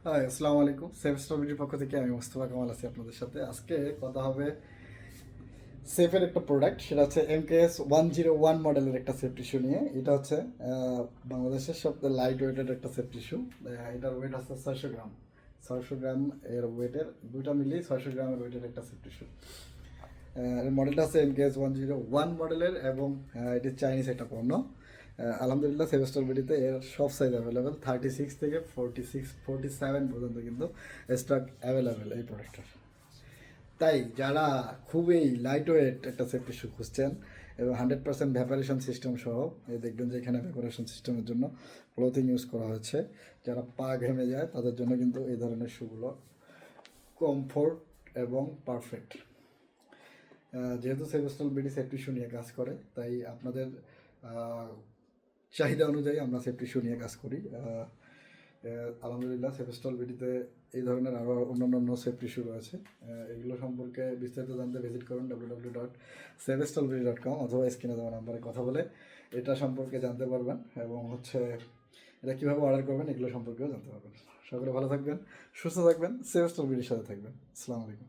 High, আসসালামু আলাইকুম। Safe স্ট্রবেরির পক্ষ থেকে আমি মোস্তফা কামাল আছি আপনাদের সাথে। আজকে কথা হবে সেফের একটা প্রোডাক্ট, সেটা হচ্ছে MKS 101 মডেলের একটা সেফ টিস্যু নিয়ে। এটা হচ্ছে বাংলাদেশের সবচেয়ে লাইট ওয়েটেড একটা সেফ টিস্যু। এটার ওয়েট আছে 600 গ্রাম। 600 গ্রাম এর ওয়েটের দুইটা মিলিয়ে 600 গ্রামের ওয়েটের একটা সেফ টিস্যু। এর মডেলটা আছে MKS 101 মডেলের এবং এটি চাইনিজ একটা পণ্য। আলহামদুলিল্লাহ সেভেস্টার বিডিতে এর সব সাইজ অ্যাভেলেবেল, 36 থেকে 47 পর্যন্ত কিন্তু স্টক অ্যাভেলেবেল এই প্রোডাক্টটার। তাই যারা খুবই লাইট ওয়েট একটা সেফ টিস্যু খুঁজছেন এবং 100% ভ্যাপারেশন সিস্টেম সহ, এই দেখবেন যে এখানে ভ্যাপারেশন সিস্টেমের জন্য ক্লোথিং ইউজ করা হয়েছে। যারা পা ঘেমে যায় তাদের জন্য কিন্তু এই ধরনের শুগুলো কমফোর্ট এবং পারফেক্ট। যেহেতু সেভেস্টল বিডি সেফ টিস্যু নিয়ে কাজ করে, তাই আপনাদের চাহিদা অনুযায়ী আমরা সেফ টিস্যু নিয়ে কাজ করি। আলহামদুলিল্লাহ সেভেস্টল বিডিতে এই ধরনের আরও অন্যান্য সেফ টিস্যু রয়েছে। এগুলো সম্পর্কে বিস্তারিত জানতে ভিজিট করুন www.savestolbidi.com অথবা স্ক্রিনে দেওয়া নাম্বারে কথা বলে এটা সম্পর্কে জানতে পারবেন এবং এটা কীভাবে অর্ডার করবেন এগুলো সম্পর্কেও জানতে পারবেন। সকলে ভালো থাকবেন, সুস্থ থাকবেন, সেভেস্টল বিডির সাথে থাকবেন। আসসালামু আলাইকুম।